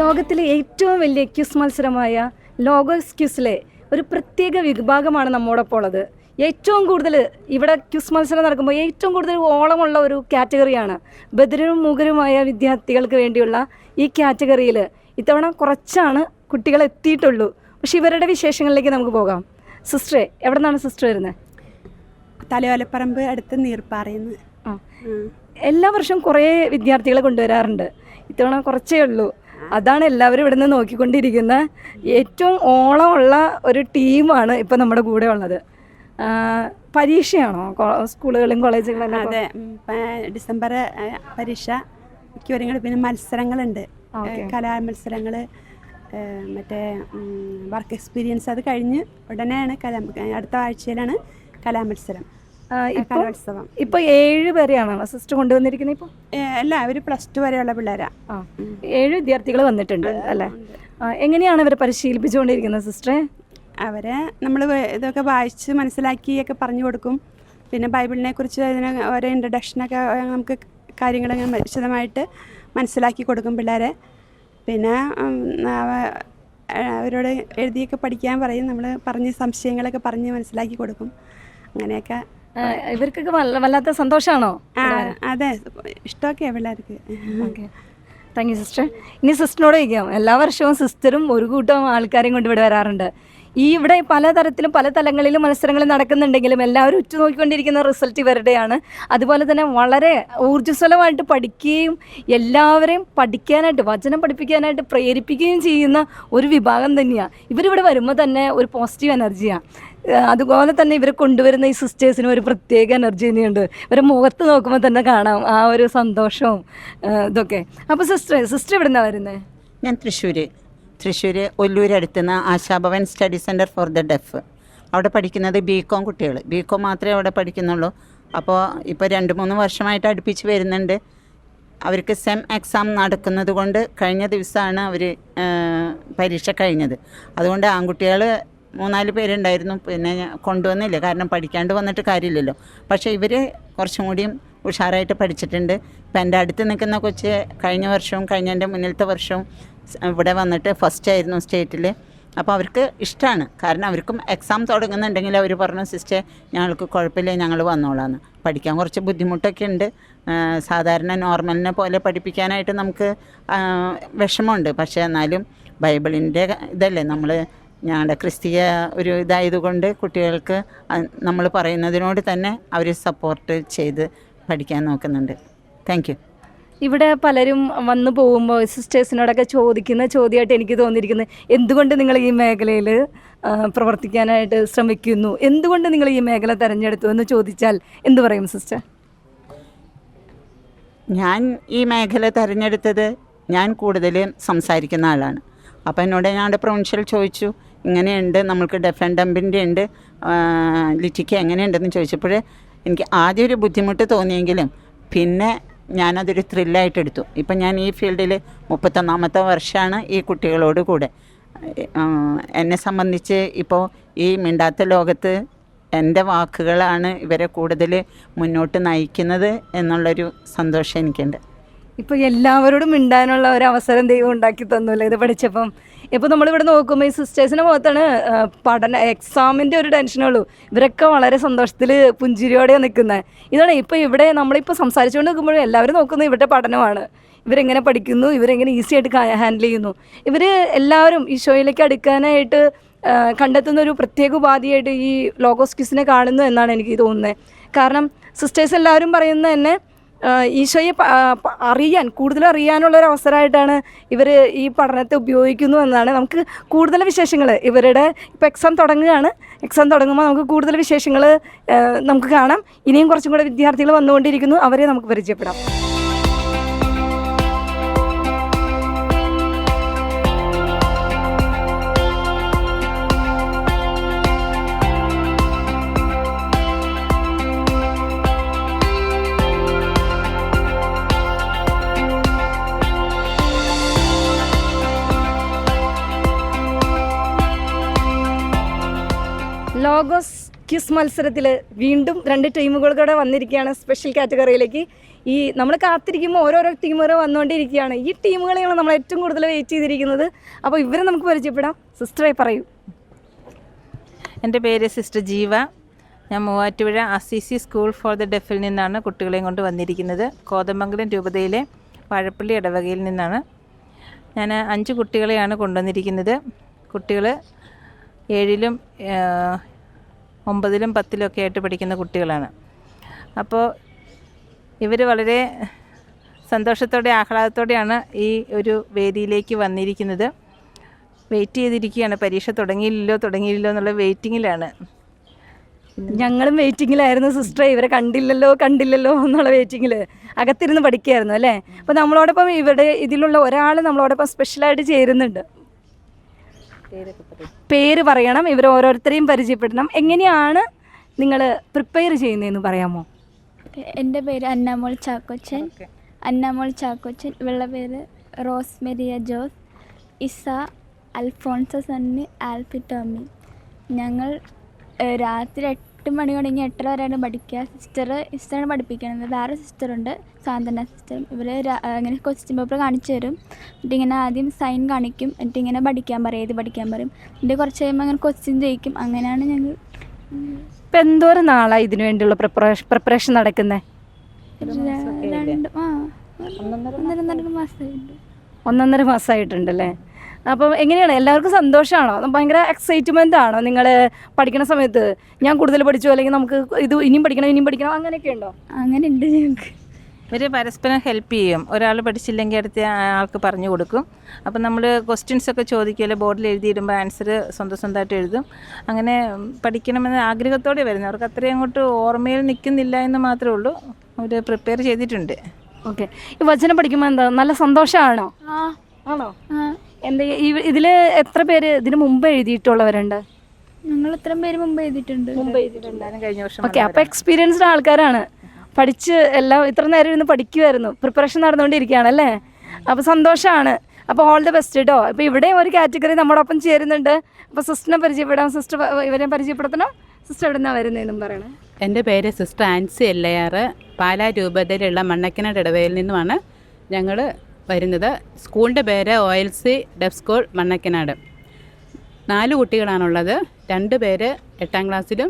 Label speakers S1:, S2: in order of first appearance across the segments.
S1: ലോകത്തിലെ ഏറ്റവും വലിയ ക്വിസ് മത്സരമായ ലോഗോസ് ക്വിസിലെ ഒരു പ്രത്യേക വിഭാഗമാണ് നമ്മോടൊപ്പം ഉള്ളത്. ഏറ്റവും കൂടുതൽ ഇവിടെ ക്വിസ് മത്സരം നടക്കുമ്പോൾ ഏറ്റവും കൂടുതൽ ഓളമുള്ള ഒരു കാറ്റഗറിയാണ് ബധിരരും മൂകരുമായ വിദ്യാർത്ഥികൾക്ക് വേണ്ടിയുള്ള ഈ കാറ്റഗറിയിൽ ഇത്തവണ കുറച്ചാണ് കുട്ടികൾ എത്തിയിട്ടുള്ളൂ. പക്ഷെ ഇവരുടെ വിശേഷങ്ങളിലേക്ക് നമുക്ക് പോകാം. സിസ്റ്ററെ, എവിടെ നിന്നാണ് സിസ്റ്റർ വരുന്നത്?
S2: തലയോലപ്പറമ്പ് അടുത്ത് നീർപ്പാറയുന്നു.
S1: എല്ലാ വർഷവും കുറേ വിദ്യാർത്ഥികളെ കൊണ്ടുവരാറുണ്ട്. ഇത്തവണ കുറച്ചേ ഉള്ളൂ. അതാണ് എല്ലാവരും ഇവിടെ നിന്ന് നോക്കിക്കൊണ്ടിരിക്കുന്ന ഏറ്റവും ഓളമുള്ള ഒരു ടീമാണ് ഇപ്പം നമ്മുടെ കൂടെ ഉള്ളത്. പരീക്ഷയാണോ സ്കൂളുകളും കോളേജുകളെല്ലാം?
S2: അതെ, ഡിസംബർ പരീക്ഷ മിക്കവരും. പിന്നെ മത്സരങ്ങളുണ്ട്, കലാമത്സരങ്ങൾ, മറ്റേ വർക്ക് എക്സ്പീരിയൻസ്. അത് കഴിഞ്ഞ് ഉടനെയാണ് അടുത്ത ആഴ്ചയിലാണ് കലാമത്സരം, കലോത്സവം.
S1: ഇപ്പോൾ 7 പേരെയാണോ സിസ്റ്റർ കൊണ്ടുവന്നിരിക്കുന്നത്? ഇപ്പോൾ
S2: അല്ല, അവർ +2 വരെയുള്ള പിള്ളേരാ.
S1: 7 വിദ്യാർത്ഥികൾ വന്നിട്ടുണ്ട് അല്ലേ? എങ്ങനെയാണ് അവരെ പരിശീലിപ്പിച്ചുകൊണ്ടിരിക്കുന്നത് സിസ്റ്ററെ?
S2: അവരെ നമ്മൾ ഇതൊക്കെ വായിച്ച് മനസ്സിലാക്കിയൊക്കെ പറഞ്ഞു കൊടുക്കും. പിന്നെ ബൈബിളിനെ കുറിച്ച് അതിന് ഓരോ ഇൻട്രഡക്ഷനൊക്കെ നമുക്ക് കാര്യങ്ങൾ വിശദമായിട്ട് മനസ്സിലാക്കി കൊടുക്കും പിള്ളേരെ. പിന്നെ അവരോട് എഴുതിയൊക്കെ പഠിക്കാൻ പറയും. നമ്മൾ പറഞ്ഞ് സംശയങ്ങളൊക്കെ പറഞ്ഞ് മനസ്സിലാക്കി കൊടുക്കും. അങ്ങനെയൊക്കെ
S1: ഇവർക്കൊക്കെ വല്ലാത്ത സന്തോഷമാണോ?
S2: അതെ, ഇഷ്ടമൊക്കെയാണ് പിള്ളേർക്ക്.
S1: Thank you sister. ഇനി സിസ്റ്ററിനോട് ചോദിക്കാം. എല്ലാ വർഷവും സിസ്റ്ററും ഒരു കൂട്ടം ആൾക്കാരെയും കൊണ്ട് ഇവിടെ വരാറുണ്ട്. ഇവിടെ പലതരത്തിലും പല തലങ്ങളിലും മത്സരങ്ങൾ നടക്കുന്നുണ്ടെങ്കിലും എല്ലാവരും ഉറ്റുനോക്കിക്കൊണ്ടിരിക്കുന്ന റിസൾട്ട് ഇവരുടെയാണ്. അതുപോലെ തന്നെ വളരെ ഊർജ്ജസ്വലമായിട്ട് പഠിക്കുകയും എല്ലാവരെയും പഠിക്കാനായിട്ട്, വചനം പഠിപ്പിക്കാനായിട്ട് പ്രേരിപ്പിക്കുകയും ചെയ്യുന്ന ഒരു വിഭാഗം തന്നെയാണ്. ഇവരിവിടെ വരുമ്പോൾ തന്നെ ഒരു പോസിറ്റീവ് എനർജിയാണ്. അതുപോലെ തന്നെ ഇവരെ കൊണ്ടുവരുന്ന ഈ സിസ്റ്റേഴ്സിനും ഒരു പ്രത്യേക എനർജി തന്നെയുണ്ട്. ഇവരെ മുഖത്ത് നോക്കുമ്പോൾ തന്നെ കാണാം ആ ഒരു സന്തോഷവും ഇതൊക്കെ. അപ്പോൾ സിസ്റ്റർ എവിടെ നിന്നാണ് വരുന്നത്?
S3: ഞാൻ തൃശ്ശൂർ ഒല്ലൂർ അടുത്തുനിന്ന് Asha Bhavan study centre for the def. അവിടെ പഠിക്കുന്നത് BCom കുട്ടികൾ. BCom മാത്രമേ അവിടെ പഠിക്കുന്നുള്ളൂ. അപ്പോൾ ഇപ്പോൾ 2-3 വർഷമായിട്ട് അടുപ്പിച്ച് വരുന്നുണ്ട്. അവർക്ക് സെം എക്സാം നടക്കുന്നത് കൊണ്ട് കഴിഞ്ഞ ദിവസമാണ് അവർ പരീക്ഷ കഴിഞ്ഞത്. അതുകൊണ്ട് ആൺകുട്ടികൾ 3-4 പേരുണ്ടായിരുന്നു. പിന്നെ കൊണ്ടുവന്നില്ല, കാരണം പഠിക്കാണ്ട് വന്നിട്ട് കാര്യമില്ലല്ലോ. പക്ഷേ ഇവർ കുറച്ചും കൂടിയും ഉഷാറായിട്ട് പഠിച്ചിട്ടുണ്ട്. ഇപ്പം എൻ്റെ അടുത്ത് നിൽക്കുന്ന കൊച്ച് കഴിഞ്ഞ വർഷവും കഴിഞ്ഞതിൻ്റെ മുന്നിലത്തെ വർഷവും ഇവിടെ വന്നിട്ട് ഫസ്റ്റ് ആയിരുന്നു സ്റ്റേറ്റിൽ. അപ്പോൾ അവർക്ക് ഇഷ്ടമാണ്, കാരണം അവർക്കും എക്സാം തുടങ്ങുന്നുണ്ടെങ്കിൽ അവർ പറഞ്ഞു, സിസ്റ്റർ ഞങ്ങൾക്ക് കുഴപ്പമില്ല, ഞങ്ങൾ വന്നോളാന്ന്. പഠിക്കാൻ കുറച്ച് ബുദ്ധിമുട്ടൊക്കെ ഉണ്ട്. സാധാരണ നോർമലിനെ പോലെ പഠിപ്പിക്കാനായിട്ട് നമുക്ക് വിഷമമുണ്ട്. പക്ഷേ എന്നാലും ബൈബിളിൻ്റെ ഇതല്ലേ, നമ്മൾ ഞങ്ങളുടെ ക്രിസ്തീയ ഒരു ഇതായതുകൊണ്ട് കുട്ടികൾക്ക് നമ്മൾ പറയുന്നതിനോട് തന്നെ അവർ സപ്പോർട്ട് ചെയ്ത് പഠിക്കാൻ നോക്കുന്നുണ്ട്. Thank you.
S1: ഇവിടെ പലരും വന്നു പോകുമ്പോൾ സിസ്റ്റേഴ്സിനോടൊക്കെ ചോദിക്കുന്ന ചോദ്യമായിട്ട് എനിക്ക് തോന്നിയിരിക്കുന്നത്, എന്തുകൊണ്ട് നിങ്ങൾ ഈ മേഖലയിൽ പ്രവർത്തിക്കാനായിട്ട് ശ്രമിക്കുന്നു, എന്തുകൊണ്ട് നിങ്ങൾ ഈ മേഖല തിരഞ്ഞെടുത്തു എന്ന് ചോദിച്ചാൽ എന്തു പറയും സിസ്റ്റർ?
S3: ഞാൻ ഈ മേഖല തിരഞ്ഞെടുത്തത്, ഞാൻ കൂടുതൽ സംസാരിക്കുന്ന ആളാണ്. അപ്പോൾ എന്നോട് ഞങ്ങളുടെ പ്രൊവിൻഷ്യൽ ചോദിച്ചു, ഇങ്ങനെയുണ്ട്, നമ്മൾക്ക് ഡെഫ് ആൻഡ് ഡംബിൻ്റെ ഉണ്ട്, ലിറ്റിക്ക് എങ്ങനെയുണ്ടെന്ന് ചോദിച്ചപ്പോൾ എനിക്ക് ആദ്യം ഒരു ബുദ്ധിമുട്ട് തോന്നിയെങ്കിലും പിന്നെ ഞാനതൊരു ത്രില്ലായിട്ട് എടുത്തു. ഇപ്പം ഞാൻ ഈ ഫീൽഡിൽ 31ാമത്തെ വർഷമാണ് ഈ കുട്ടികളോട് കൂടെ. എന്നെ സംബന്ധിച്ച് ഇപ്പോൾ ഈ മിണ്ടാത്ത ലോകത്ത് എൻ്റെ വാക്കുകളാണ് ഇവരെ കൂടുതൽ മുന്നോട്ട് നയിക്കുന്നത് എന്നുള്ളൊരു സന്തോഷം എനിക്കുണ്ട്.
S1: ഇപ്പോൾ എല്ലാവരോടും മിണ്ടാനുള്ള ഒരു അവസരം ദൈവം ഉണ്ടാക്കി തന്നല്ലോ ഇത് പഠിച്ചപ്പം. ഇപ്പോൾ നമ്മളിവിടെ നോക്കുമ്പോൾ ഈ സിസ്റ്റേഴ്സിൻ്റെ മുഖത്താണ് എക്സാമിൻ്റെ ഒരു ടെൻഷനുള്ളൂ. ഇവരൊക്കെ വളരെ സന്തോഷത്തിൽ പുഞ്ചിരിയോടെയാണ് നിൽക്കുന്നത്. ഇതാണ് ഇപ്പോൾ ഇവിടെ നമ്മളിപ്പോൾ സംസാരിച്ചുകൊണ്ട് നിൽക്കുമ്പോഴും എല്ലാവരും നോക്കുന്നത് ഇവരുടെ പഠനമാണ്. ഇവരെങ്ങനെ പഠിക്കുന്നു, ഇവരെങ്ങനെ ഈസി ആയിട്ട് ഹാൻഡിൽ ചെയ്യുന്നു. ഇവർ എല്ലാവരും ഈശോയിലേക്ക് അടുക്കാനായിട്ട് കണ്ടെത്തുന്ന ഒരു പ്രത്യേക ഉപാധിയായിട്ട് ഈ ലോഗോസ് ക്വിസിനെ കാണുന്നു എന്നാണ് എനിക്ക് തോന്നുന്നത്. കാരണം സിസ്റ്റേഴ്സ് എല്ലാവരും പറയുന്നത് തന്നെ ഈശോയെ കൂടുതൽ അറിയാനുള്ളൊരു അവസരമായിട്ടാണ് ഇവർ ഈ പഠനത്തെ ഉപയോഗിക്കുന്നു എന്നാണ്. നമുക്ക് കൂടുതൽ വിശേഷങ്ങൾ ഇവരുടെ ഇപ്പോൾ എക്സാം തുടങ്ങുമ്പോൾ നമുക്ക് കൂടുതൽ വിശേഷങ്ങൾ നമുക്ക് കാണാം. ഇനിയും കുറച്ചും കൂടെ വിദ്യാർത്ഥികൾ വന്നുകൊണ്ടിരിക്കുന്നു, അവരെ നമുക്ക് പരിചയപ്പെടാം. ലോഗോസ് ക്വിസ് മത്സരത്തിൽ വീണ്ടും 2 ടീമുകൾ കൂടെ വന്നിരിക്കുകയാണ് സ്പെഷ്യൽ കാറ്റഗറിയിലേക്ക്. ഈ നമ്മൾ കാത്തിരിക്കുമ്പോൾ ഓരോരോ ടീമുകൾ വന്നുകൊണ്ടിരിക്കുകയാണ്. ഈ ടീമുകളെയാണ് നമ്മൾ ഏറ്റവും കൂടുതൽ വെയിറ്റ് ചെയ്തിരിക്കുന്നത്. അപ്പോൾ ഇവരെ നമുക്ക് പരിചയപ്പെടാം. സിസ്റ്ററെ പറയൂ.
S4: എൻ്റെ പേര് സിസ്റ്റർ ജീവ. ഞാൻ Muvattupuzha Assisi school for the ഡെഫിൽ നിന്നാണ് കുട്ടികളെയും കൊണ്ട് വന്നിരിക്കുന്നത്. കോതമംഗലം രൂപതയിലെ വാഴപ്പള്ളി ഇടവകയിൽ നിന്നാണ്. ഞാൻ 5 കുട്ടികളെയാണ് കൊണ്ടുവന്നിരിക്കുന്നത്. കുട്ടികൾ 7ലും 9ലും 10ലും ഒക്കെ ആയിട്ട് പഠിക്കുന്ന കുട്ടികളാണ്. അപ്പോൾ ഇവർ വളരെ സന്തോഷത്തോടെ ആഹ്ലാദത്തോടെയാണ് ഈ ഒരു വേദിയിലേക്ക് വന്നിരിക്കുന്നത്. വെയിറ്റ് ചെയ്തിരിക്കുകയാണ്. പരീക്ഷ തുടങ്ങിയില്ലല്ലോ എന്നുള്ള വെയിറ്റിങ്ങിലാണ്.
S1: ഞങ്ങളും വെയിറ്റിങ്ങിലായിരുന്നു സിസ്റ്ററെ. ഇവരെ കണ്ടില്ലല്ലോ എന്നുള്ള വെയിറ്റിങ്ങിൽ അകത്തിരുന്ന് പഠിക്കുകയായിരുന്നു അല്ലേ. അപ്പോൾ നമ്മളോടൊപ്പം ഇതിലുള്ള ഒരാൾ നമ്മളോടൊപ്പം സ്പെഷ്യലായിട്ട് ചേരുന്നുണ്ട്. പേര് പറയണം. ഇവർ ഓരോരുത്തരെയും പരിചയപ്പെടണം. എങ്ങനെയാണ് നിങ്ങൾ പ്രിപ്പയർ ചെയ്യുന്നതെന്ന് പറയാമോ?
S5: എൻ്റെ പേര് അന്നാമോൾ ചാക്കോച്ചൻ. ഇവളുടെ പേര് റോസ്മെരിയ ജോസ്. ഇസ അൽഫോൺസ സണ്ണി ആൽഫി ടോമി. ഞങ്ങൾ രാത്രി 8 മണി തുടങ്ങി 8:30 വരെയാണ് പഠിക്കുക. സിസ്റ്ററാണ് പഠിപ്പിക്കുന്നത്. വേറെ സിസ്റ്ററുണ്ട്, സാന്ത്വന സിസ്റ്റർ. ഇവർ അങ്ങനെ ക്വസ്റ്റ്യൻ പേപ്പർ കാണിച്ചു തരും. എന്നിട്ടിങ്ങനെ ആദ്യം സൈൻ കാണിക്കും. എന്നിട്ടിങ്ങനെ പഠിക്കാൻ പറയും, എഴുതി പഠിക്കാൻ പറയും. എന്നിട്ട് കുറച്ച് കഴിയുമ്പോൾ അങ്ങനെ ക്വസ്റ്റ്യൻ ചോദിക്കും. അങ്ങനെയാണ് ഞങ്ങൾ.
S1: ഇപ്പം എന്തോരം നാളായി ഇതിനു വേണ്ടിയുള്ള പ്രിപ്പറേഷൻ നടക്കുന്നത്? 1.5 മാസമായിട്ടുണ്ടല്ലേ. അപ്പം എങ്ങനെയാണ്, എല്ലാവർക്കും സന്തോഷമാണോ? ഭയങ്കര എക്സൈറ്റ്മെൻ്റ് ആണോ നിങ്ങൾ പഠിക്കുന്ന സമയത്ത്? ഞാൻ കൂടുതൽ പഠിച്ചു, അല്ലെങ്കിൽ നമുക്ക് ഇത് ഇനിയും പഠിക്കണം അങ്ങനെയൊക്കെ ഉണ്ടോ?
S5: അങ്ങനെ ഉണ്ട് ഞങ്ങൾക്ക്.
S4: ഇവർ പരസ്പരം ഹെൽപ്പ് ചെയ്യും. ഒരാൾ പഠിച്ചില്ലെങ്കിൽ അടുത്ത ആൾക്ക് പറഞ്ഞു കൊടുക്കും. അപ്പം നമ്മൾ ക്വസ്റ്റ്യൻസൊക്കെ ചോദിക്കുമല്ലോ, ബോർഡിൽ എഴുതിയിടുമ്പോൾ ആൻസർ സ്വന്തമായിട്ട് എഴുതും. അങ്ങനെ പഠിക്കണമെന്ന് ആഗ്രഹത്തോടെ വരുന്നത്. അവർക്ക് അത്രയും അങ്ങോട്ട് ഓർമ്മയിൽ നിൽക്കുന്നില്ല എന്ന് മാത്രമേ ഉള്ളൂ. അവർ പ്രിപ്പയർ ചെയ്തിട്ടുണ്ട്.
S1: ഓക്കെ. ഈ വചനം പഠിക്കുമ്പോൾ എന്താ നല്ല സന്തോഷമാണോ? ആണോ? എന്താ ഇതിൽ എത്ര പേര് ഇതിന് മുമ്പ് എഴുതിയിട്ടുള്ളവരുണ്ട്?
S5: ഞങ്ങൾ ഇത്രയും പേര് മുമ്പ് എഴുതിയിട്ടുണ്ട്.
S4: കഴിഞ്ഞ വർഷം.
S1: ഓക്കെ. അപ്പോൾ എക്സ്പീരിയൻസ്ഡ് ആൾക്കാരാണ്. പഠിച്ച് എല്ലാം ഇത്ര നേരം ഇരുന്ന് പഠിക്കുമായിരുന്നു. പ്രിപ്പറേഷൻ നടന്നുകൊണ്ടിരിക്കുകയാണല്ലേ. അപ്പോൾ സന്തോഷമാണ്. അപ്പോൾ ഓൾ ദി ബെസ്റ്റ് കേട്ടോ. അപ്പോൾ ഇവിടെയും ഒരു കാറ്റഗറി നമ്മോടൊപ്പം ചേരുന്നുണ്ട്. അപ്പോൾ സിസ്റ്ററിനെ പരിചയപ്പെടാം. സിസ്റ്റർ ഇവരെ പരിചയപ്പെടുത്തണം. സിസ്റ്റർ എവിടെ നിന്നാണ് വരുന്നതെന്നും പറയണേ.
S6: എൻ്റെ പേര് സിസ്റ്റർ ആൻസി എല്ലയാറ്. പാലാ രൂപതയിലുള്ള മണ്ണക്കിനാട് ഇടവകയിൽ നിന്നുമാണ് ഞങ്ങൾ വരുന്നത്. സ്കൂളിൻ്റെ പേര് OLC ഡെഫ് സ്കൂൾ മണ്ണക്കിനാട്. 4 കുട്ടികളാണുള്ളത്. 2 പേര് 8ാം ക്ലാസ്സിലും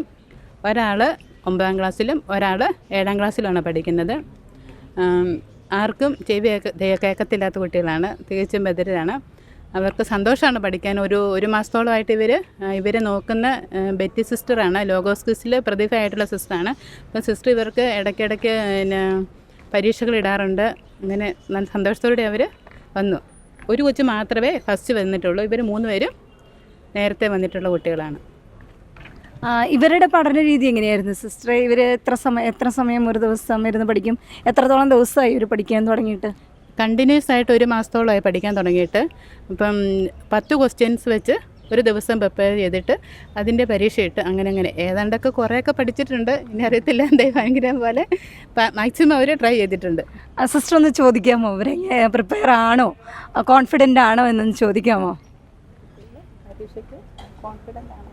S6: ഒരാൾ 9ാം ക്ലാസ്സിലും ഒരാൾ 7ാം ക്ലാസ്സിലുമാണ് പഠിക്കുന്നത്. ആർക്കും ചെവി കേൾക്കത്തില്ലാത്ത കുട്ടികളാണ്. തികച്ചും ബധിരരാണ്. അവർക്ക് സന്തോഷമാണ് പഠിക്കാൻ. ഒരു മാസത്തോളമായിട്ട് ഇവരെ നോക്കുന്ന ബെറ്റി സിസ്റ്ററാണ്. ലോഗോസ് ക്വിസിൽ പ്രതിഭ ആയിട്ടുള്ള സിസ്റ്ററാണ്. അപ്പം സിസ്റ്റർ ഇവർക്ക് ഇടയ്ക്കിടയ്ക്ക് പരീക്ഷകൾ ഇടാറുണ്ട്. അങ്ങനെ നല്ല സന്തോഷത്തോടെ അവർ വന്നു. ഒരു കൊച്ചു മാത്രമേ ഫസ്റ്റ് വന്നിട്ടുള്ളൂ. ഇവർ 3 പേരും നേരത്തെ വന്നിട്ടുള്ള കുട്ടികളാണ്.
S1: ഇവരുടെ പഠന രീതി എങ്ങനെയായിരുന്നു സിസ്റ്റർ? ഇവർ എത്ര സമയം ഒരു ദിവസം ഇരുന്ന് പഠിക്കും? എത്രത്തോളം ദിവസമായി ഇവർ പഠിക്കാൻ തുടങ്ങിയിട്ട്?
S6: കണ്ടിന്യൂസ് ആയിട്ട് 1 മാസത്തോളമായി പഠിക്കാൻ തുടങ്ങിയിട്ട്. ഇപ്പം 10 ക്വസ്റ്റ്യൻസ് വെച്ച് ഒരു ദിവസം പ്രിപ്പയർ ചെയ്തിട്ട് അതിൻ്റെ പരീക്ഷ ഇട്ട് അങ്ങനെ ഏതാണ്ടൊക്കെ കുറേയൊക്കെ പഠിച്ചിട്ടുണ്ട്. ഇനി അറിയത്തില്ല, ഭയങ്കര പോലെ മാക്സിമം അവർ ട്രൈ ചെയ്തിട്ടുണ്ട്.
S1: സിസ്റ്റർ ഒന്ന് ചോദിക്കാമോ, ഇവരെ പ്രിപ്പയർ ആണോ, കോൺഫിഡൻ്റ് ആണോ എന്നൊന്ന് ചോദിക്കാമോ?
S6: പരീക്ഷയ്ക്ക് കോൺഫിഡൻ്റ് ആണോ?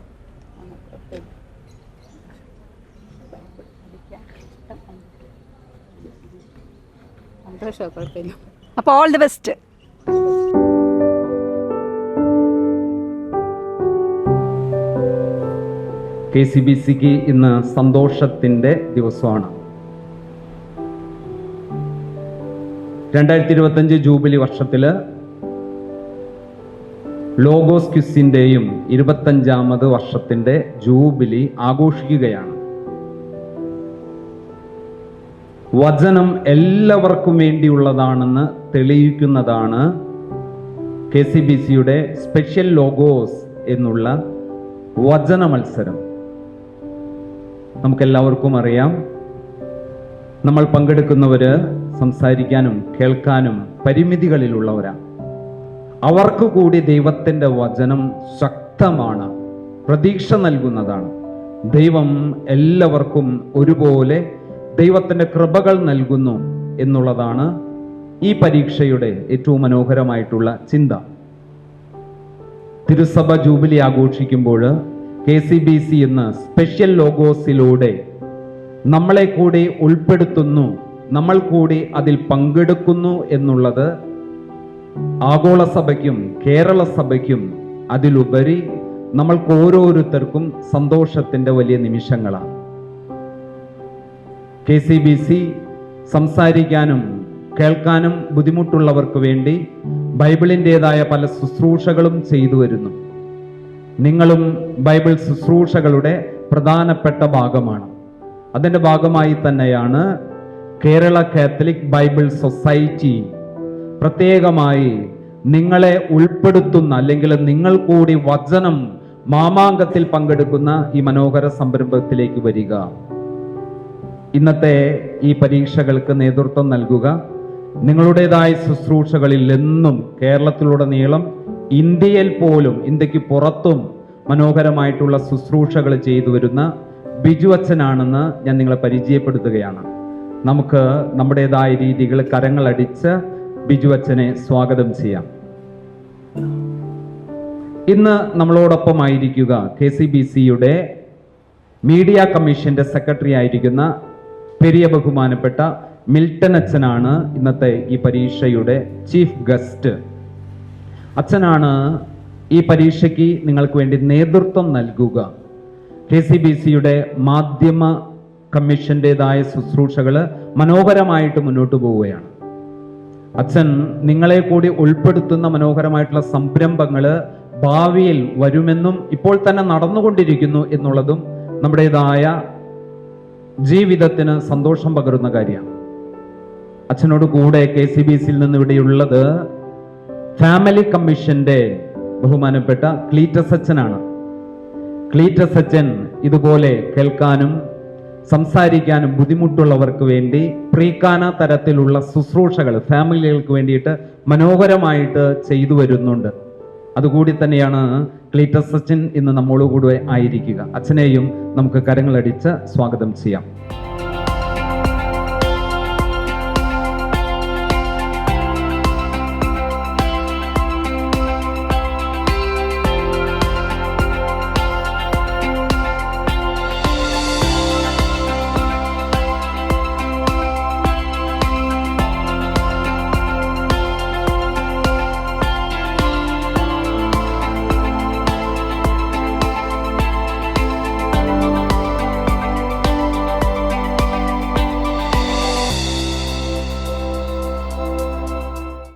S6: സന്തോഷമോ? കുഴപ്പമില്ല.
S1: അപ്പോൾ ഓൾ ദി ബെസ്റ്റ്.
S7: KCBCക്ക് ഇന്ന് സന്തോഷത്തിൻ്റെ ദിവസമാണ്. 2025 ജൂബിലി വർഷത്തിൽ ലോഗോസ് ക്വിസിൻ്റെയും 25ാമത് വർഷത്തിൻ്റെ ജൂബിലി ആഘോഷിക്കുകയാണ്. വചനം എല്ലാവർക്കും വേണ്ടിയുള്ളതാണെന്ന് തെളിയിക്കുന്നതാണ് KCBCയുടെ സ്പെഷ്യൽ ലോഗോസ് എന്നുള്ള വചന മത്സരം. നമുക്കെല്ലാവർക്കും അറിയാം, നമ്മൾ പങ്കെടുക്കുന്നവർ സംസാരിക്കാനും കേൾക്കാനും പരിമിതികളിലുള്ളവരാണ്. അവർക്ക് കൂടി ദൈവത്തിൻ്റെ വചനം ശക്തമാണ്, പ്രതീക്ഷ നൽകുന്നതാണ്. ദൈവം എല്ലാവർക്കും ഒരുപോലെ ദൈവത്തിൻ്റെ കൃപകൾ നൽകുന്നു എന്നുള്ളതാണ് ഈ പരീക്ഷയുടെ ഏറ്റവും മനോഹരമായിട്ടുള്ള ചിന്ത. തിരുസഭ ജൂബിലി ആഘോഷിക്കുമ്പോൾ KCBC ഇന്ന് സ്പെഷ്യൽ ലോഗോസിലൂടെ നമ്മളെ കൂടി ഉൾപ്പെടുത്തുന്നു, നമ്മൾ കൂടി അതിൽ പങ്കെടുക്കുന്നു എന്നുള്ളത് ആഗോള സഭയ്ക്കും കേരള സഭയ്ക്കും അതിലുപരി നമ്മൾക്ക് ഓരോരുത്തർക്കും സന്തോഷത്തിൻ്റെ വലിയ നിമിഷങ്ങളാണ്. KCBC സംസാരിക്കാനും കേൾക്കാനും ബുദ്ധിമുട്ടുള്ളവർക്ക് വേണ്ടി ബൈബിളിൻ്റെതായ പല ശുശ്രൂഷകളും ചെയ്തു വരുന്നു. നിങ്ങളും ബൈബിൾ ശുശ്രൂഷകളുടെ പ്രധാനപ്പെട്ട ഭാഗമാണ്. അതിൻ്റെ ഭാഗമായി തന്നെയാണ് കേരള കാത്തലിക് ബൈബിൾ സൊസൈറ്റി പ്രത്യേകമായി നിങ്ങളെ ഉൾപ്പെടുത്തുന്ന, അല്ലെങ്കിൽ നിങ്ങൾ കൂടി വചനം മാമാങ്കത്തിൽ പങ്കെടുക്കുന്ന ഈ മനോഹര സംരംഭത്തിലേക്ക് വരിക. ഇന്നത്തെ ഈ പരീക്ഷകൾക്ക് നേതൃത്വം നൽകുക, നിങ്ങളുടേതായ ശുശ്രൂഷകളിൽ എന്നും കേരളത്തിലുടനീളം, ഇന്ത്യയിൽ പോലും, ഇന്ത്യക്ക് പുറത്തും മനോഹരമായിട്ടുള്ള ശുശ്രൂഷകൾ ചെയ്തു വരുന്ന ബിജു അച്ഛനാണെന്ന് ഞാൻ നിങ്ങളെ പരിചയപ്പെടുത്തുകയാണ്. നമുക്ക് നമ്മുടേതായ രീതികൾ കരങ്ങളടിച്ച് ബിജു അച്ഛനെ സ്വാഗതം ചെയ്യാം. ഇന്ന് നമ്മളോടൊപ്പം ആയിരിക്കുക KCBCയുടെ മീഡിയ കമ്മീഷന്റെ സെക്രട്ടറി ആയിരിക്കുന്ന പെരിയ ബഹുമാനപ്പെട്ട മിൽട്ടൺ അച്ഛനാണ് ഇന്നത്തെ ഈ പരീക്ഷയുടെ ചീഫ് ഗസ്റ്റ്. അച്ഛനാണ് ഈ പരീക്ഷയ്ക്ക് നിങ്ങൾക്ക് വേണ്ടി നേതൃത്വം നൽകുക. KCBCയുടെ മാധ്യമ കമ്മീഷൻ്റെതായ ശുശ്രൂഷകൾ മനോഹരമായിട്ട് മുന്നോട്ട് പോവുകയാണ്. അച്ഛൻ നിങ്ങളെ കൂടി ഉൾപ്പെടുത്തുന്ന മനോഹരമായിട്ടുള്ള സംരംഭങ്ങൾ ഭാവിയിൽ വരുമെന്നും ഇപ്പോൾ തന്നെ നടന്നുകൊണ്ടിരിക്കുന്നു എന്നുള്ളതും നമ്മുടേതായ ജീവിതത്തിന് സന്തോഷം പകരുന്ന കാര്യമാണ്. അച്ഛനോട് കൂടെ KCBCയിൽ നിന്ന് ഇവിടെയുള്ളത് ഫാമിലി കമ്മീഷന്റെ ബഹുമാനപ്പെട്ട ക്ലീറ്റസ് അച്ഛനാണ്. ക്ലീറ്റസ് അച്ഛൻ ഇതുപോലെ കേൾക്കാനും സംസാരിക്കാനും ബുദ്ധിമുട്ടുള്ളവർക്ക് വേണ്ടി പ്രീക്കാന തരത്തിലുള്ള ശുശ്രൂഷകൾ ഫാമിലികൾക്ക് വേണ്ടിയിട്ട് മനോഹരമായിട്ട് ചെയ്തു വരുന്നുണ്ട്. അതുകൂടി തന്നെയാണ് ക്ലീറ്റസ് അച്ഛൻ ഇന്ന് നമ്മോടുകൂടെ ആയിരിക്കുക. അച്ഛനെയും നമുക്ക് കരങ്ങളടിച്ച് സ്വാഗതം ചെയ്യാം.